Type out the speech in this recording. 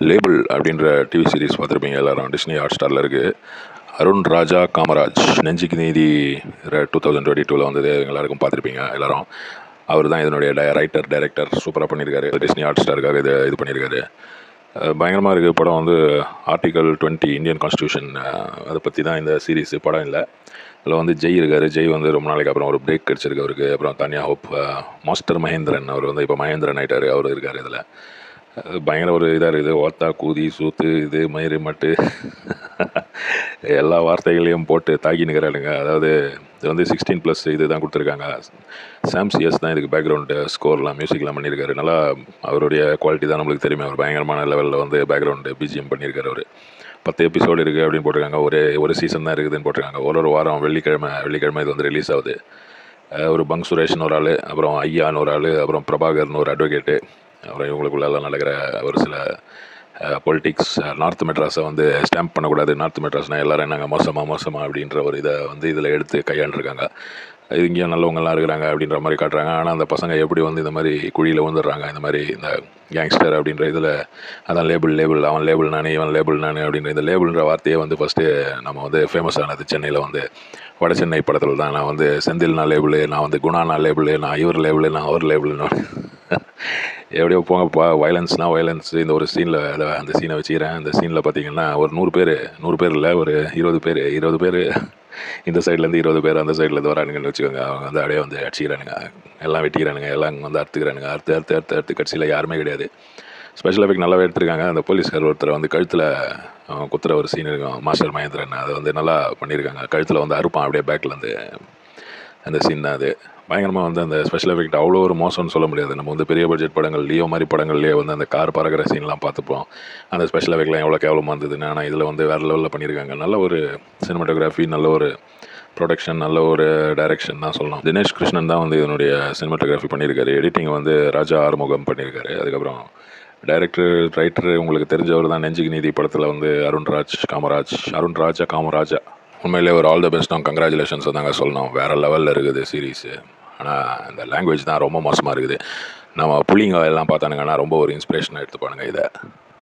Label அப்படின்ற TV series பார்த்துருப்பீங்க எல்லாரும். டிஸ்னி ஹாட் ஸ்டாரில் இருக்குது. அருண் ராஜா காமராஜ் நெஞ்சுக்கு நீதி 2022 வந்தது. எல்லாருக்கும் பார்த்துருப்பீங்க எல்லாரும். அவர் தான் இதனுடைய ரைட்டர் டைரக்டர். சூப்பராக பண்ணியிருக்காரு. டிஸ்னி ஹாட் ஸ்டாருக்காக இது பண்ணியிருக்காரு. பயங்கரமாக இருக்குது படம். வந்து ஆர்டிகல் 20 இந்தியன் கான்ஸ்டியூஷன் அதை பற்றி தான் இந்த சீரீஸ். படம் இல்லை. அதில் வந்து ஜெய் இருக்கார். ஜெய் வந்து ரொம்ப நாளைக்கு அப்புறம் ஒரு பிரேக் கிடச்சிருக்கு அவருக்கு. அப்புறம் தானியா ஹோப், மாஸ்டர் மகேந்திரன், அவர் வந்து இப்போ மகேந்திரன் ஆகிட்டார். அவர் இருக்கார் இதில். பயங்கர ஒரு இதாக இருக்குது. ஓத்தா கூதி சூத்து இது மயிறு மட்டு எல்லா வார்த்தைகளையும் போட்டு தாக்கி நிற்கிறாருங்க. அதாவது இது வந்து 16+ இது தான் கொடுத்துருக்காங்க. சாம் சிஎஸ் தான் இதுக்கு பேக்ரவுண்டு ஸ்கோர்லாம் மியூசிக்லாம் பண்ணியிருக்காரு. நல்லா அவருடைய குவாலிட்டி தான் நம்மளுக்கு தெரியுமே. அவர் பயங்கரமான லெவலில் வந்து பேக்ரவுண்டு பிஜிஎம் பண்ணியிருக்காரு. அவர் 10 எபிசோடு இருக்குது அப்படின்னு போட்டிருக்காங்க. ஒரு சீசன் தான் இருக்குதுன்னு போட்டிருக்காங்க. ஒரு வாரம் வெள்ளிக்கிழமை இது வந்து ரிலீஸ் ஆகுது. ஒரு பங்க் சுரேஷ்னு ஒரு ஆள், அப்புறம் ஐயான்னு ஒரு ஆள், அப்புறம் பிரபாகர்னு ஒரு அட்வொகேட்டு, அப்புறம் இவங்களுக்குள்ளெல்லாம் நடக்கிற ஒரு சில பொலிட்டிக்ஸ். நார்த் மெட்ராஸை வந்து ஸ்டாம்ப் பண்ணக்கூடாது. நார்த் மெட்ராஸ்னால் எல்லோரும் என்னங்க மோசமாக அப்படின்ற ஒரு இதை வந்து இதில் எடுத்து கையாண்டுருக்காங்க. இங்கேயும் நல்லவங்கள்லாம் இருக்கிறாங்க அப்படின்ற மாதிரி காட்டுறாங்க. ஆனால் அந்த பசங்க எப்படி வந்து இந்த மாதிரி குழியில் வந்துடுறாங்க. இந்த மாதிரி இந்த கேங்ஸ்டர் அப்படின்ற இதில் அதான் லேபிள் அவன் லேபிள் நானே இவன் லேபிள் நானே அப்படின்ற இந்த லேபிள்ன்ற வார்த்தையே வந்து ஃபஸ்ட்டு நம்ம வந்து ஃபேமஸ் ஆனது சென்னையில். வந்து வட சென்னை படத்தில் தான். நான் வந்து செந்தில் நான் லேபிள், நான் வந்து குணா லேபிள், நான் இவர் லேபிள், நான் அவர் லேபிள்னு எப்படியோ போங்கப்பா. வயலன்ஸ்னால் வயலன்ஸ். இந்த ஒரு சீனில் அந்த சீனை வச்சுக்கிறேன். அந்த சீனில் பார்த்தீங்கன்னா ஒரு 100 பேர் இல்லை, ஒரு 20 பேர் இந்த சைட்லேருந்து 20 பேர் அந்த சைட்லேருந்து வரானுங்கன்னு வச்சுக்கோங்க. அவங்க வந்து அப்படியே வந்து அடிச்சிக்கிறானுங்க, எல்லாம் வெட்டிக்கிறானுங்க, எல்லாம் வந்து அறுத்துக்கிறானுங்க. அறுத்து கட்சியில் யாருமே கிடையாது. ஸ்பெஷல் எஃபெக்ட் நல்லாவே எடுத்திருக்காங்க. அந்த போலீஸ்கார் ஒருத்தரை வந்து கழுத்தில் குத்துற ஒரு சீன் இருக்கும். மாஸ்டர் மகேந்திரன் அதை வந்து நல்லா பண்ணியிருக்காங்க. கழுத்தில் வந்து அறுப்பான் அப்படியே பேக்லேருந்து. அந்த சீன் தான் அது. பயங்கரமாக வந்து அந்த ஸ்பெஷல் எஃபெக்ட் அவ்வளோ ஒரு மோசம்னு சொல்ல முடியாது. நம்ம வந்து பெரிய பட்ஜெட் படங்கள் லியோ மாதிரி படங்கள்லேயே வந்து அந்த கார் பறக்கிற சீன்லாம் பார்த்துப்போம். அந்த ஸ்பெஷல் எஃபெக்ட்லாம் எவ்வளோ கேவலமாக இருந்ததுன்னு. ஆனால் இதில் வந்து வேறு லெவலில் பண்ணியிருக்காங்க. நல்ல ஒரு சினிமாட்டோகிராஃபி, நல்ல ஒரு ப்ரொடக்ஷன், நல்ல ஒரு டைரக்ஷன் தான் சொல்லணும். தினேஷ் கிருஷ்ணன் தான் வந்து இதனுடைய சினிமாட்டோகிராஃபி பண்ணியிருக்காரு. எடிட்டிங் வந்து ராஜா ஆறுமுகம் பண்ணியிருக்காரு. அதுக்கப்புறம் டைரக்டர் ரைட்டர் உங்களுக்கு தெரிஞ்சவர் தான். நெஞ்சுக்கு நீதி படத்தில் வந்து அருண் ராஜா காமராஜா. உண்மையிலே ஒரு ஆல் த பெஸ்ட்டும் கங்க்ராச்சுலேஷன்ஸ் தாங்க சொல்லணும். வேறு லெவலில் இருக்குது சீரீஸு. ஆனால் இந்த லாங்குவேஜ் தான் ரொம்ப மோசமாக இருக்குது. நம்ம புள்ளிங்க எல்லாம் பார்த்தானுங்கன்னா ரொம்ப ஒரு இன்ஸ்பிரேஷனாக எடுத்துப்பானுங்க இதை.